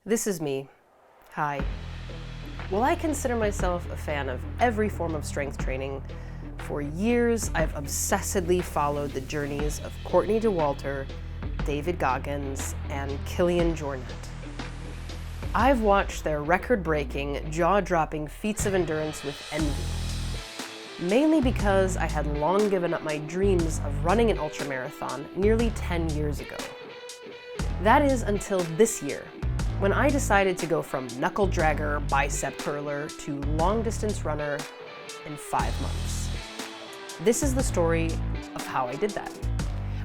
This is me. Hi. While I consider myself a fan of every form of strength training, for years I've obsessively followed the journeys of Courtney Dauwalter, David Goggins, and Kilian Jornet. I've watched their record-breaking, jaw-dropping feats of endurance with envy, mainly because I had long given up my dreams of running an ultramarathon nearly 10 years ago. That is until this year, when I decided to go from knuckle dragger, bicep curler to long distance runner in 5 months. This is the story of how I did that.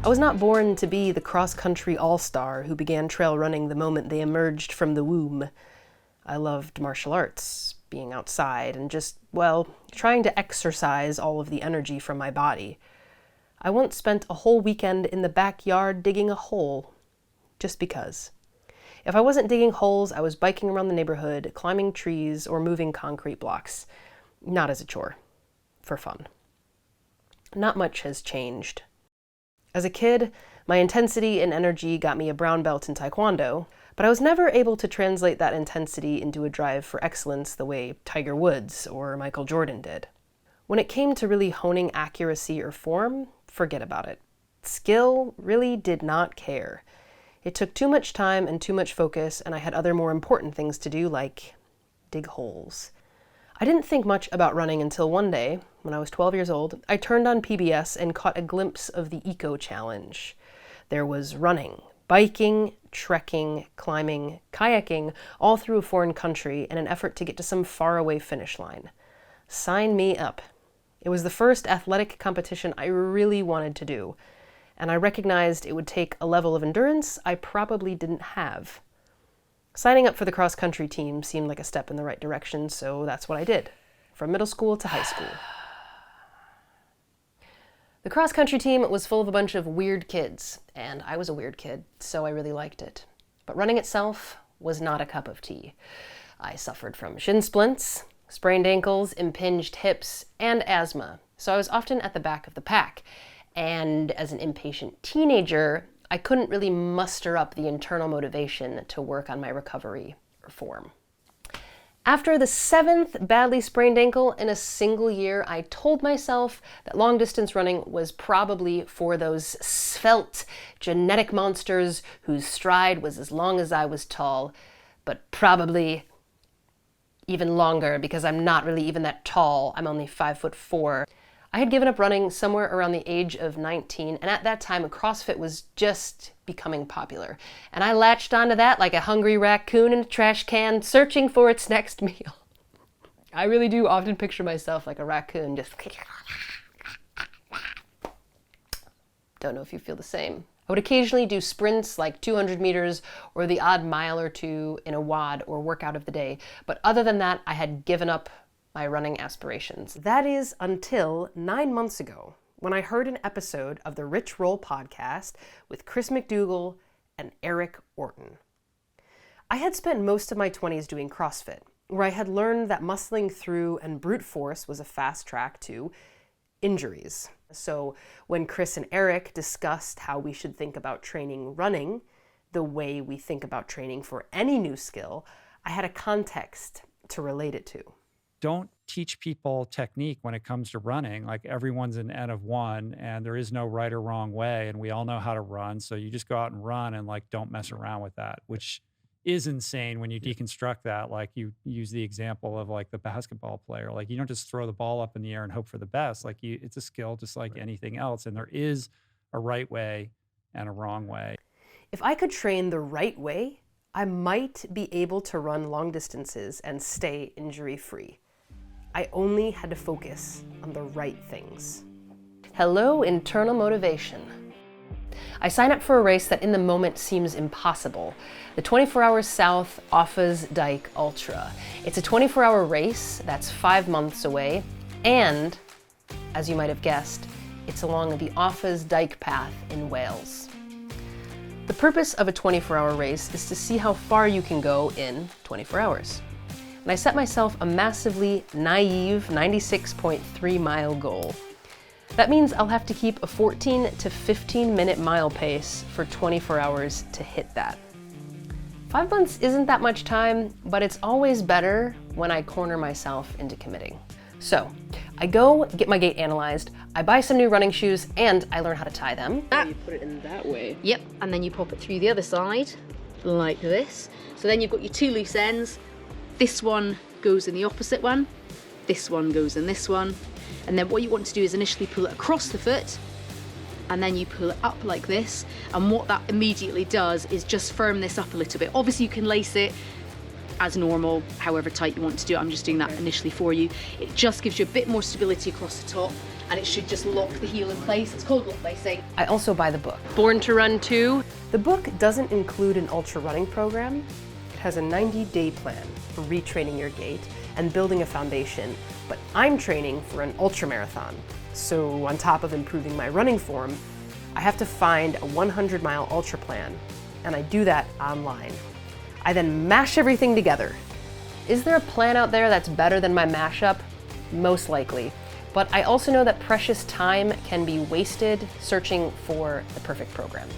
I was not born to be the cross-country all-star who began trail running the moment they emerged from the womb. I loved martial arts, being outside, and just, well, trying to exercise all of the energy from my body. I once spent a whole weekend in the backyard digging a hole, just because. If I wasn't digging holes, I was biking around the neighborhood, climbing trees, or moving concrete blocks. Not as a chore. For fun. Not much has changed. As a kid, my intensity and energy got me a brown belt in Taekwondo, but I was never able to translate that intensity into a drive for excellence the way Tiger Woods or Michael Jordan did. When it came to really honing accuracy or form, forget about it. Skill really did not care. It took too much time and too much focus, and I had other more important things to do, like dig holes. I didn't think much about running until one day, when I was 12 years old, I turned on PBS and caught a glimpse of the Eco Challenge. There was running, biking, trekking, climbing, kayaking, all through a foreign country in an effort to get to some faraway finish line. Sign me up. It was the first athletic competition I really wanted to do, and I recognized it would take a level of endurance I probably didn't have. Signing up for the cross-country team seemed like a step in the right direction, so that's what I did, from middle school to high school. The cross-country team was full of a bunch of weird kids, and I was a weird kid, so I really liked it. But running itself was not a cup of tea. I suffered from shin splints, sprained ankles, impinged hips, and asthma, so I was often at the back of the pack. And as an impatient teenager, I couldn't really muster up the internal motivation to work on my recovery or form. After the 7th badly sprained ankle in a single year, I told myself that long distance running was probably for those svelte, genetic monsters whose stride was as long as I was tall, but probably even longer because I'm not really even that tall. I'm only 5'4". I had given up running somewhere around the age of 19, and at that time, CrossFit was just becoming popular. And I latched onto that like a hungry raccoon in a trash can, searching for its next meal. I really do often picture myself like a raccoon, just... Don't know if you feel the same. I would occasionally do sprints like 200 meters or the odd mile or two in a WOD or workout of the day, but other than that, I had given up my running aspirations. That is until 9 months ago, when I heard an episode of the Rich Roll podcast with Chris McDougall and Eric Orton. I had spent most of my 20s doing CrossFit, where I had learned that muscling through and brute force was a fast track to injuries. So when Chris and Eric discussed how we should think about training running the way we think about training for any new skill, I had a context to relate it to. Don't teach people technique when it comes to running. Like, everyone's an N of one and there is no right or wrong way. And we all know how to run. So you just go out and run and don't mess around with that, which is insane when you deconstruct that. Like, you use the example of the basketball player. You don't just throw the ball up in the air and hope for the best. It's a skill just like anything else. And there is a right way and a wrong way. If I could train the right way, I might be able to run long distances and stay injury-free. I only had to focus on the right things. Hello, internal motivation. I sign up for a race that in the moment seems impossible. The 24 Hours South Offa's Dyke Ultra. It's a 24-hour race that's 5 months away, and, as you might have guessed, it's along the Offa's Dyke path in Wales. The purpose of a 24-hour race is to see how far you can go in 24 hours. And I set myself a massively naive 96.3 mile goal. That means I'll have to keep a 14 to 15 minute mile pace for 24 hours to hit that. 5 months isn't that much time, but it's always better when I corner myself into committing. So I go get my gait analyzed, I buy some new running shoes, and I learn how to tie them. You put it in that way. Yep, and then you pop it through the other side, like this. So then you've got your two loose ends. This one goes in the opposite one. This one goes in this one. And then what you want to do is initially pull it across the foot, and then you pull it up like this. And what that immediately does is just firm this up a little bit. Obviously you can lace it as normal, however tight you want to do it. I'm just doing that initially for you. It just gives you a bit more stability across the top, and it should just lock the heel in place. It's called lock lacing. I also buy the book, Born to Run 2. The book doesn't include an ultra running program. It has a 90-day plan for retraining your gait and building a foundation, but I'm training for an ultramarathon. So on top of improving my running form, I have to find a 100-mile ultra plan, and I do that online. I then mash everything together. Is there a plan out there that's better than my mashup? Most likely. But I also know that precious time can be wasted searching for the perfect program.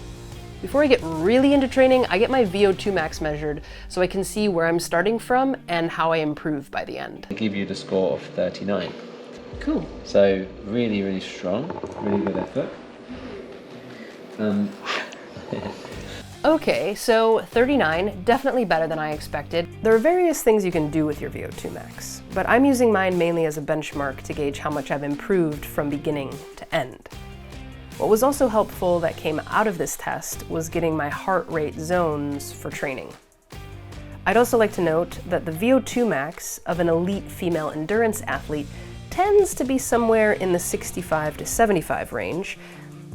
Before I get really into training, I get my V02 Max measured so I can see where I'm starting from and how I improve by the end. I give you the score of 39. Cool. So really, really strong, really good effort. Okay, so 39, definitely better than I expected. There are various things you can do with your V02 Max, but I'm using mine mainly as a benchmark to gauge how much I've improved from beginning to end. What was also helpful that came out of this test was getting my heart rate zones for training. I'd also like to note that the V02 Max of an elite female endurance athlete tends to be somewhere in the 65 to 75 range,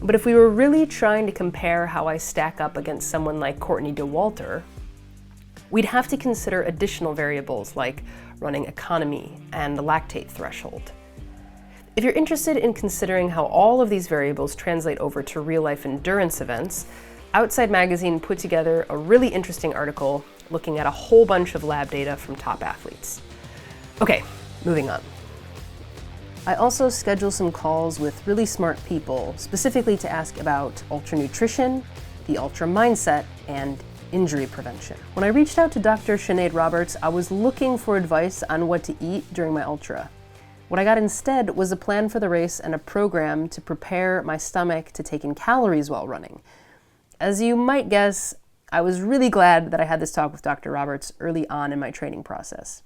but if we were really trying to compare how I stack up against someone like Courtney Dauwalter, we'd have to consider additional variables like running economy and the lactate threshold. If you're interested in considering how all of these variables translate over to real-life endurance events, Outside Magazine put together a really interesting article looking at a whole bunch of lab data from top athletes. Okay, moving on. I also schedule some calls with really smart people, specifically to ask about ultra nutrition, the ultra mindset, and injury prevention. When I reached out to Dr. Sinead Roberts, I was looking for advice on what to eat during my ultra. What I got instead was a plan for the race and a program to prepare my stomach to take in calories while running. As you might guess, I was really glad that I had this talk with Dr. Roberts early on in my training process.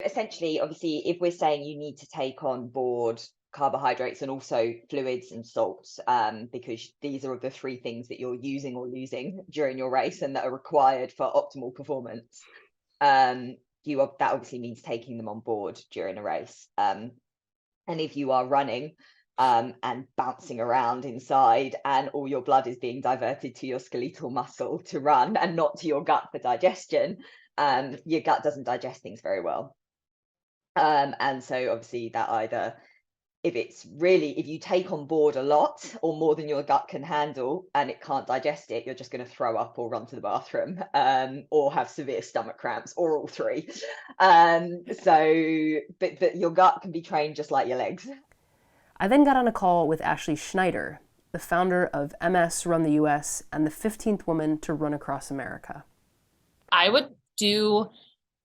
Essentially, obviously, if we're saying you need to take on board carbohydrates and also fluids and salts, because these are the three things that you're using or losing during your race and that are required for optimal performance, that obviously means taking them on board during a race. And if you are running and bouncing around inside and all your blood is being diverted to your skeletal muscle to run and not to your gut for digestion, your gut doesn't digest things very well. And so obviously that either, if you take on board a lot or more than your gut can handle and it can't digest it, you're just going to throw up or run to the bathroom, or have severe stomach cramps, or all three. But your gut can be trained just like your legs. I then got on a call with Ashley Schneider, the founder of MS Run the US and the 15th woman to run across America. I would do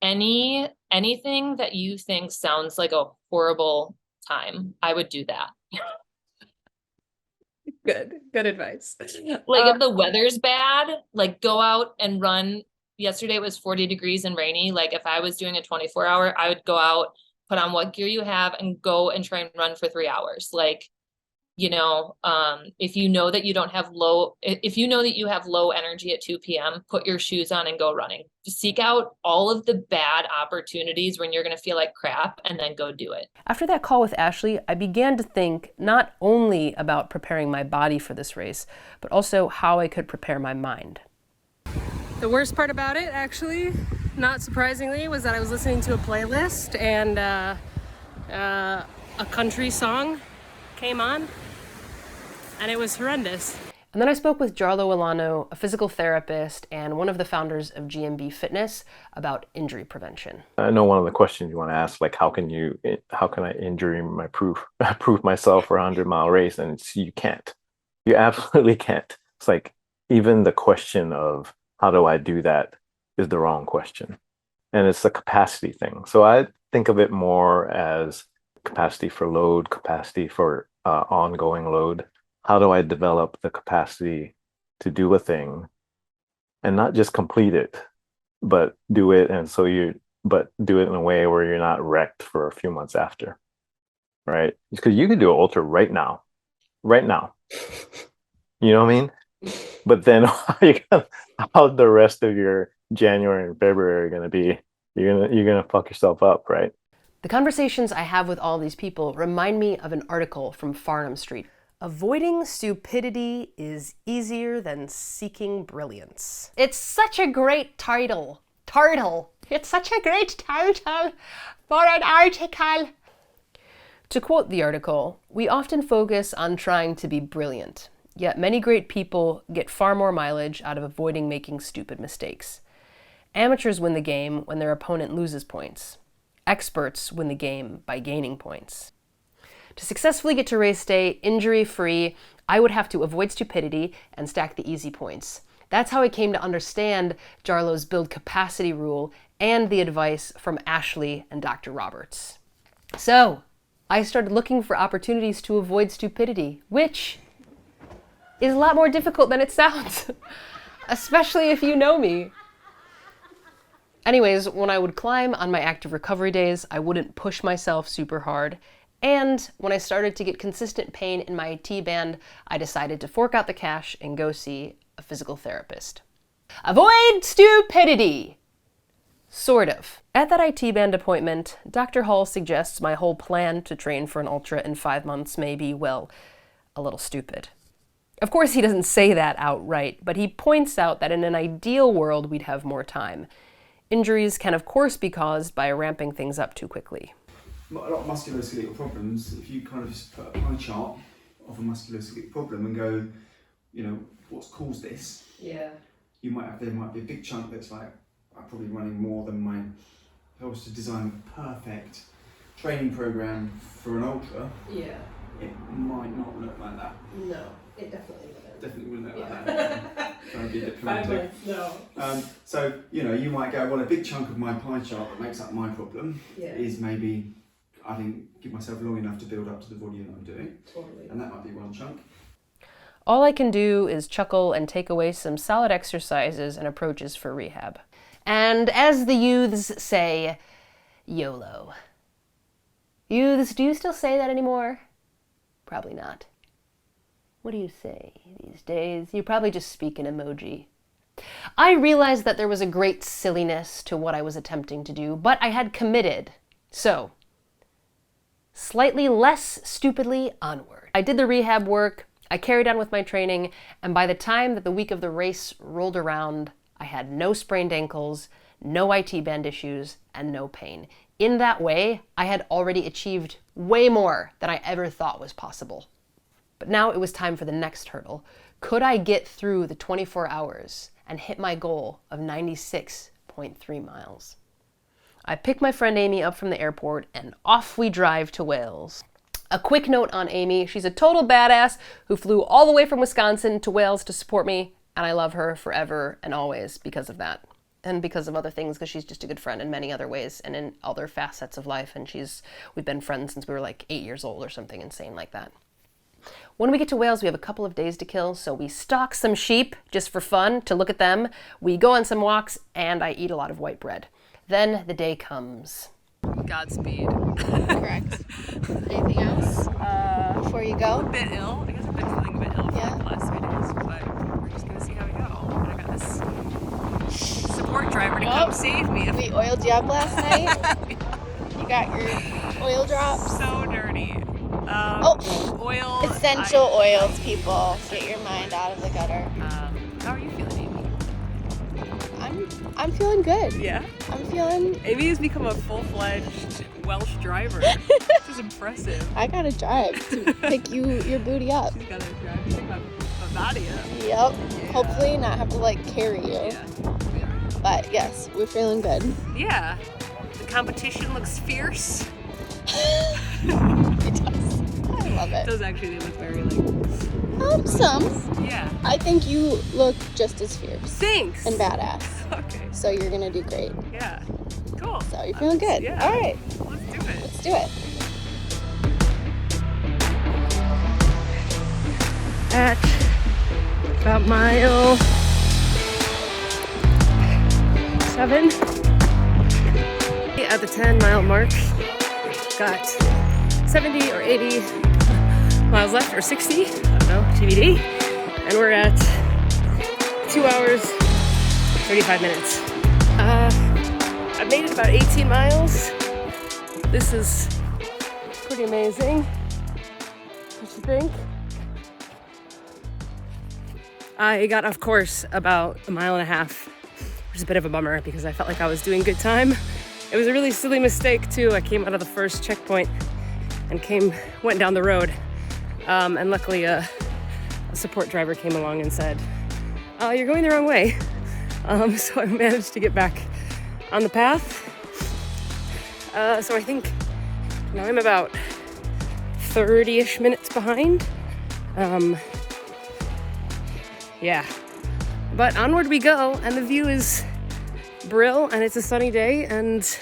anything that you think sounds like a horrible time. I would do that. Good advice. Like if the weather's bad, like go out and run. Yesterday it was 40 degrees and rainy. Like if I was doing a 24-hour, I would go out, put on what gear you have and go and try and run for 3 hours. Like, if you know that you have low energy at 2 p.m., put your shoes on and go running. Just seek out all of the bad opportunities when you're going to feel like crap and then go do it. After that call with Ashley, I began to think not only about preparing my body for this race, but also how I could prepare my mind. The worst part about it, actually, not surprisingly, was that I was listening to a playlist and a country song came on, and it was horrendous. And then I spoke with Jarlo Ilano, a physical therapist and one of the founders of GMB Fitness, about injury prevention. I know one of the questions you want to ask, like, how can I prove myself for a 100-mile race? And you can't. You absolutely can't. It's like, even the question of how do I do that is the wrong question. And it's a capacity thing. So I think of it more as capacity for load, capacity for ongoing load. How do I develop the capacity to do a thing and not just complete it, but do it do it in a way where you're not wrecked for a few months after, right? Because you can do an ultra right now. You know what I mean? But then how the rest of your January and February are going to be? You're gonna fuck yourself up, right? The conversations I have with all these people remind me of an article from Farnham Street. Avoiding stupidity is easier than seeking brilliance. It's such a great title. It's such a great title for an article. To quote the article, we often focus on trying to be brilliant, yet many great people get far more mileage out of avoiding making stupid mistakes. Amateurs win the game when their opponent loses points. Experts win the game by gaining points. To successfully get to race day injury-free, I would have to avoid stupidity and stack the easy points. That's how I came to understand Jarlow's build capacity rule and the advice from Ashley and Dr. Roberts. So, I started looking for opportunities to avoid stupidity, which is a lot more difficult than it sounds, especially if you know me. Anyways, when I would climb on my active recovery days, I wouldn't push myself super hard. And when I started to get consistent pain in my IT band, I decided to fork out the cash and go see a physical therapist. Avoid stupidity! Sort of. At that IT band appointment, Dr. Hall suggests my whole plan to train for an ultra in 5 months may be, well, a little stupid. Of course, he doesn't say that outright, but he points out that in an ideal world, we'd have more time. Injuries can, of course, be caused by ramping things up too quickly. A lot of musculoskeletal problems, if you kind of just put a pie chart of a musculoskeletal problem and go, what's caused this? Yeah. There might be a big chunk that's like, I'm probably running more than if I was to design a perfect training program for an ultra, Yeah. it might not look like that. No, it definitely wouldn't. Definitely wouldn't look like that. Trying to be diplomatic. No. So, you might go, well, a big chunk of my pie chart that makes up my problem is maybe I didn't give myself long enough to build up to the volume I'm doing. Totally. And that might be one chunk. All I can do is chuckle and take away some solid exercises and approaches for rehab. And as the youths say, YOLO. Youths, do you still say that anymore? Probably not. What do you say these days? You probably just speak in emoji. I realized that there was a great silliness to what I was attempting to do, but I had committed. So, slightly less stupidly onward. I did the rehab work, I carried on with my training, and by the time that the week of the race rolled around, I had no sprained ankles, no IT band issues, and no pain. In that way, I had already achieved way more than I ever thought was possible. But now it was time for the next hurdle. Could I get through the 24 hours and hit my goal of 96.3 miles? I pick my friend Amy up from the airport and off we drive to Wales. A quick note on Amy, she's a total badass who flew all the way from Wisconsin to Wales to support me, and I love her forever and always because of that. And because of other things, because she's just a good friend in many other ways and in other facets of life, and we've been friends since we were like 8 years old or something insane like that. When we get to Wales, we have a couple of days to kill, so we stalk some sheep just for fun to look at them. We go on some walks, and I eat a lot of white bread. Then the day comes. Godspeed. Correct. Anything else before you go? I'm a bit ill. I guess I've been feeling a bit ill for the last 3 days, but we're just gonna see how we go. And I got this support driver to come save me. We oiled you up last night. You got your oil drops. So dirty. Oil. Essential oils, people. Get your mind out of the gutter. How are you feeling, Amy? I'm feeling good. Yeah? I'm feeling... Amy has become a full-fledged Welsh driver, which is impressive. I gotta drive to pick your booty up. She's gotta drive to pick my body up. Yep. Yeah. Hopefully not have to, carry you. Yeah. But, yes, we're feeling good. Yeah. The competition looks fierce. It does. love it. Those actually look very like. Some. Yeah. I think you look just as fierce. Thanks. And badass. Okay. So you're gonna do great. Yeah. Cool. So you're feeling good. Yeah. All right. Let's do it. Let's do it. At about mile 7, at the 10-mile mark, got 70 or 80 miles left, or 60, I don't know, TBD, and we're at 2 hours, 35 minutes. I've made it about 18 miles. This is pretty amazing. What you think? I got off course about a mile and a half, which is a bit of a bummer because I felt like I was doing good time. It was a really silly mistake too. I came out of the first checkpoint and went down the road. And luckily a support driver came along and said, you're going the wrong way. So I managed to get back on the path. So I think now I'm about 30-ish minutes behind. Yeah, but onward we go, and the view is brill, and it's a sunny day, and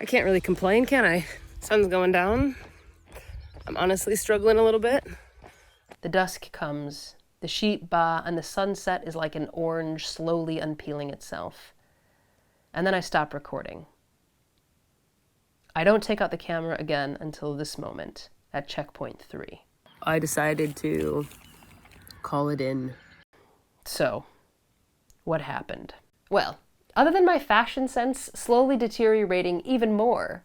I can't really complain, can I? Sun's going down. I'm honestly struggling a little bit. The dusk comes, the sheet ba, and the sunset is like an orange slowly unpeeling itself. And then I stop recording. I don't take out the camera again until this moment, at checkpoint 3. I decided to call it in. So, what happened? Well, other than my fashion sense slowly deteriorating even more,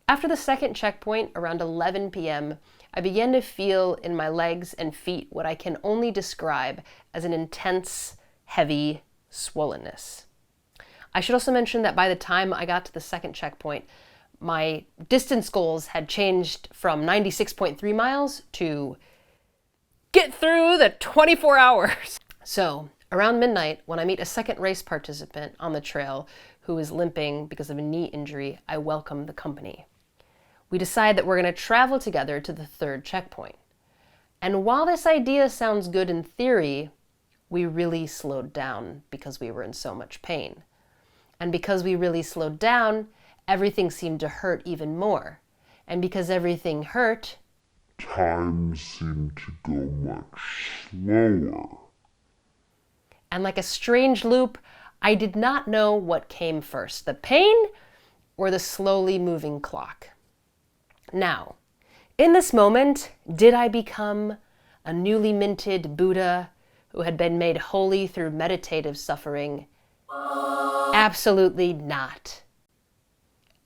after the second checkpoint around 11 p.m., I began to feel in my legs and feet what I can only describe as an intense, heavy swollenness. I should also mention that by the time I got to the second checkpoint, my distance goals had changed from 96.3 miles to get through the 24 hours. So, around midnight, when I meet a second race participant on the trail who is limping because of a knee injury, I welcome the company. We decide that we're going to travel together to the third checkpoint. And while this idea sounds good in theory, we really slowed down because we were in so much pain. And because we really slowed down, everything seemed to hurt even more. And because everything hurt, time seemed to go much slower. And like a strange loop, I did not know what came first, the pain or the slowly moving clock. Now, in this moment, did I become a newly minted Buddha who had been made holy through meditative suffering? Absolutely not.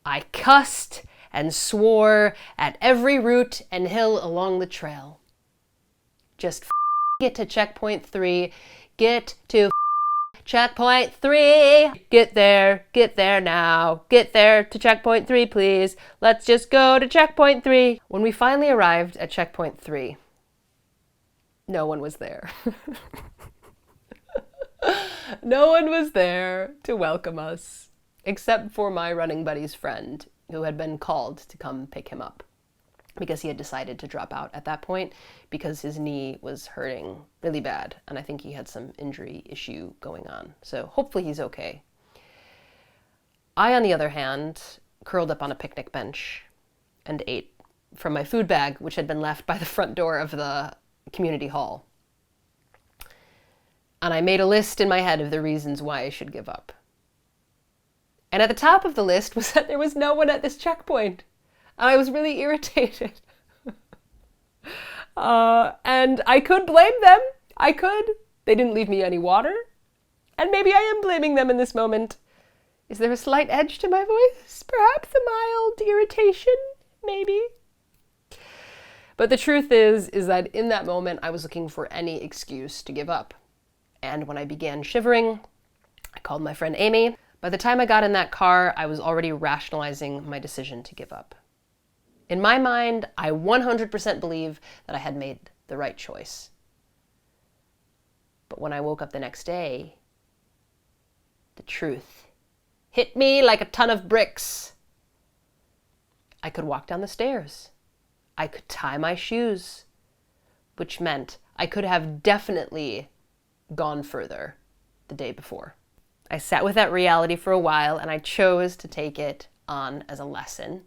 I cussed and swore at every root and hill along the trail. Just get to checkpoint 3. Get to checkpoint 3. Get there now. Get there to checkpoint 3, please. Let's just go to checkpoint 3. When we finally arrived at checkpoint 3, no one was there. No one was there to welcome us, except for my running buddy's friend, who had been called to come pick him up because he had decided to drop out at that point because his knee was hurting really bad, and I think he had some injury issue going on. So hopefully he's okay. I, on the other hand, curled up on a picnic bench and ate from my food bag, which had been left by the front door of the community hall. And I made a list in my head of the reasons why I should give up. And at the top of the list was that there was no one at this checkpoint. And I was really irritated. And I could blame them. I could. They didn't leave me any water. And maybe I am blaming them in this moment. Is there a slight edge to my voice? Perhaps a mild irritation? Maybe. But the truth is that in that moment, I was looking for any excuse to give up. And when I began shivering, I called my friend Amy. By the time I got in that car, I was already rationalizing my decision to give up. In my mind, I 100% believe that I had made the right choice. But when I woke up the next day, the truth hit me like a ton of bricks. I could walk down the stairs. I could tie my shoes, which meant I could have definitely gone further the day before. I sat with that reality for a while, and I chose to take it on as a lesson.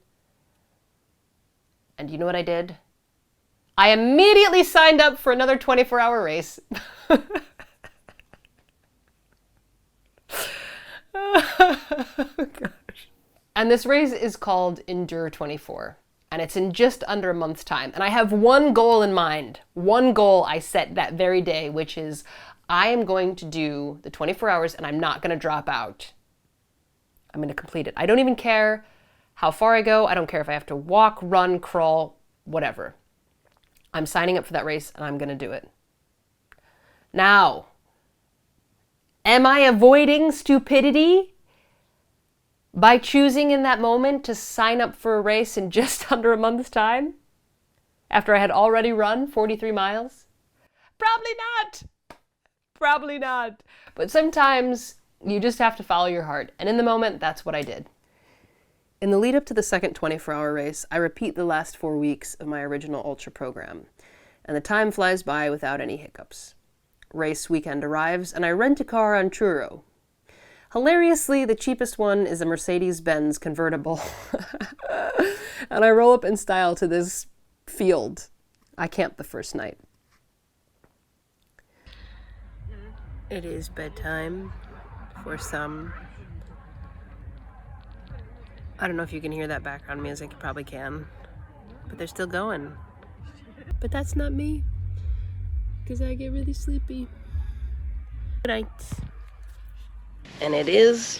And you know what I did? I immediately signed up for another 24-hour race. Oh, gosh. And this race is called Endure 24. And it's in just under a month's time. And I have one goal in mind. One goal I set that very day, which is I am going to do the 24 hours and I'm not going to drop out. I'm going to complete it. I don't even care how far I go. I don't care if I have to walk, run, crawl, whatever. I'm signing up for that race and I'm going to do it. Now, am I avoiding stupidity by choosing in that moment to sign up for a race in just under a month's time after I had already run 43 miles? Probably not. Probably not. But sometimes you just have to follow your heart. And in the moment, that's what I did. In the lead up to the second 24-hour race, I repeat the last 4 weeks of my original Ultra program. And the time flies by without any hiccups. Race weekend arrives, and I rent a car on Truro. Hilariously, the cheapest one is a Mercedes-Benz convertible. And I roll up in style to this field. I camped the first night. It is bedtime for some. I don't know if you can hear that background music. You probably can. But they're still going. But that's not me, because I get really sleepy. Good night. And it is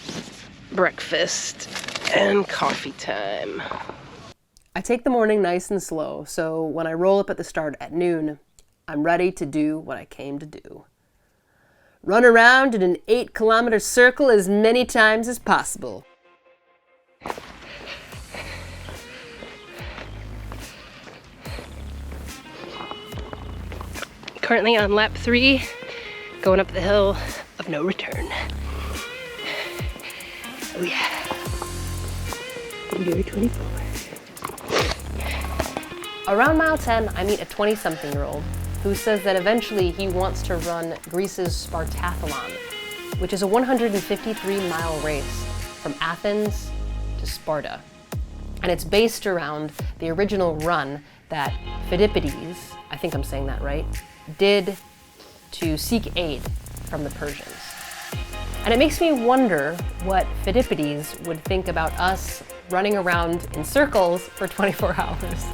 breakfast and coffee time. I take the morning nice and slow, so when I roll up at the start at noon, I'm ready to do what I came to do. Run around in an 8-kilometer circle as many times as possible. Currently on lap 3, going up the hill of no return. Oh yeah. Endure 24. Around mile 10, I meet a 20-something-year-old who says that eventually he wants to run Greece's Spartathlon, which is a 153-mile race from Athens to Sparta. And it's based around the original run that Phidippides, I think I'm saying that right, did to seek aid from the Persians. And it makes me wonder what Phidippides would think about us running around in circles for 24 hours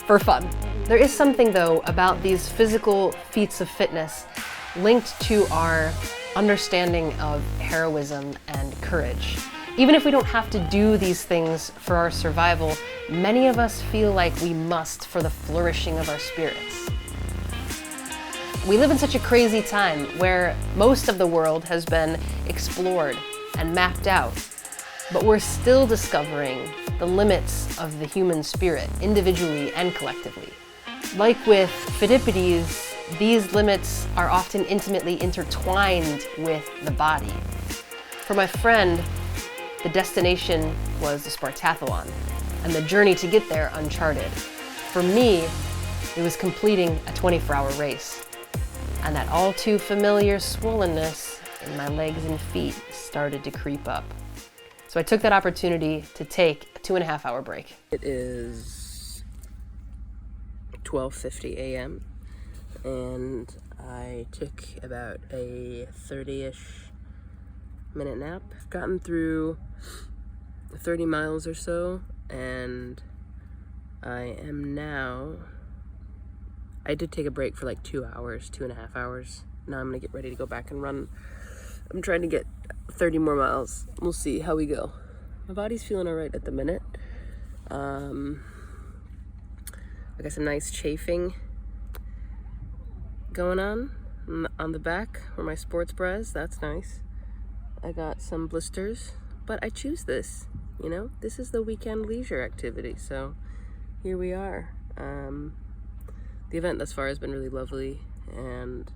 for fun. There is something, though, about these physical feats of fitness linked to our understanding of heroism and courage. Even if we don't have to do these things for our survival, many of us feel like we must for the flourishing of our spirits. We live in such a crazy time where most of the world has been explored and mapped out, but we're still discovering the limits of the human spirit, individually and collectively. Like with Phidippides, these limits are often intimately intertwined with the body. For my friend, the destination was the Spartathlon, and the journey to get there uncharted. For me, it was completing a 24-hour race, and that all too familiar swollenness in my legs and feet started to creep up. So I took that opportunity to take a 2.5-hour break. It is 12:50 a.m. and I took about a 30-ish minute nap. I've gotten through 30 miles or so, and I am now, I did take a break for like 2 hours, 2.5 hours. Now I'm gonna get ready to go back and run. I'm trying to get 30 more miles. We'll see how we go. My body's feeling all right at the minute. I got some nice chafing going on the back where my sports bra is. That's nice. I got some blisters, but I choose this, you know? This is the weekend leisure activity, so here we are. The event thus far has been really lovely, and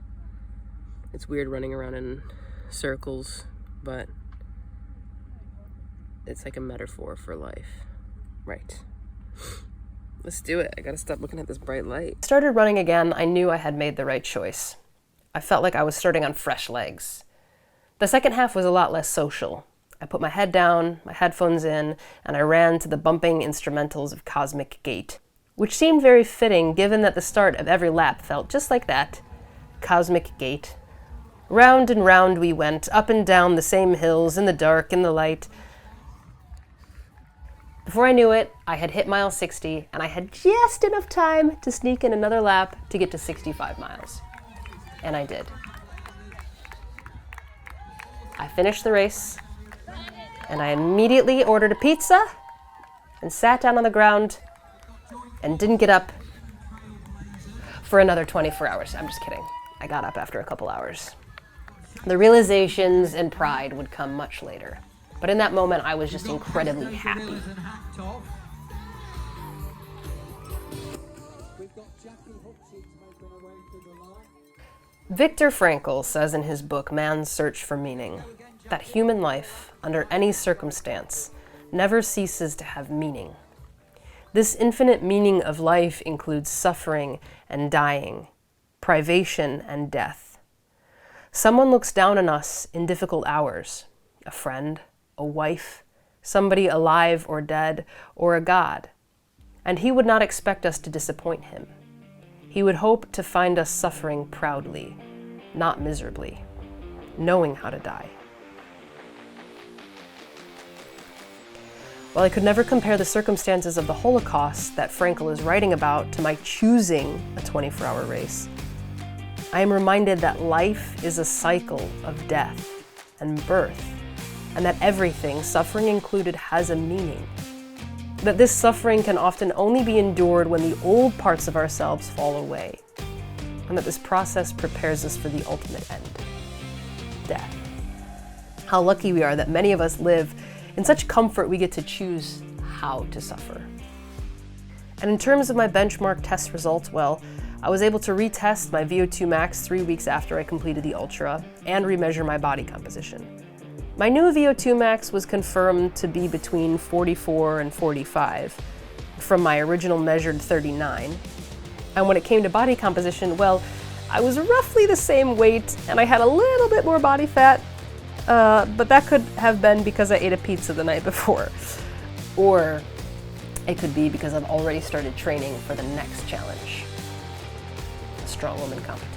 it's weird running around in circles, but it's like a metaphor for life, right? Let's do it. I gotta stop looking at this bright light. Started running again, I knew I had made the right choice. I felt like I was starting on fresh legs. The second half was a lot less social. I put my head down, my headphones in, and I ran to the bumping instrumentals of Cosmic Gate, which seemed very fitting given that the start of every lap felt just like that. Cosmic Gate. Round and round we went, up and down the same hills, in the dark, in the light. Before I knew it, I had hit mile 60, and I had just enough time to sneak in another lap to get to 65 miles. And I did. I finished the race, and I immediately ordered a pizza and sat down on the ground and didn't get up for another 24 hours. I'm just kidding. I got up after a couple hours. The realizations and pride would come much later. But in that moment, I was just incredibly happy. Viktor Frankl says in his book, Man's Search for Meaning, that human life, under any circumstance, never ceases to have meaning. This infinite meaning of life includes suffering and dying, privation and death. Someone looks down on us in difficult hours, a friend, a wife, somebody alive or dead, or a god, and he would not expect us to disappoint him. He would hope to find us suffering proudly, not miserably, knowing how to die. While I could never compare the circumstances of the Holocaust that Frankl is writing about to my choosing a 24-hour race, I am reminded that life is a cycle of death and birth, and that everything, suffering included, has a meaning. That this suffering can often only be endured when the old parts of ourselves fall away, and that this process prepares us for the ultimate end, death. How lucky we are that many of us live in such comfort we get to choose how to suffer. And in terms of my benchmark test results, well, I was able to retest my V02 Max 3 weeks after I completed the Ultra and remeasure my body composition. My new V02 Max was confirmed to be between 44 and 45 from my original measured 39. And when it came to body composition, well, I was roughly the same weight and I had a little bit more body fat, but that could have been because I ate a pizza the night before. Or it could be because I've already started training for the next challenge, the strong woman competition.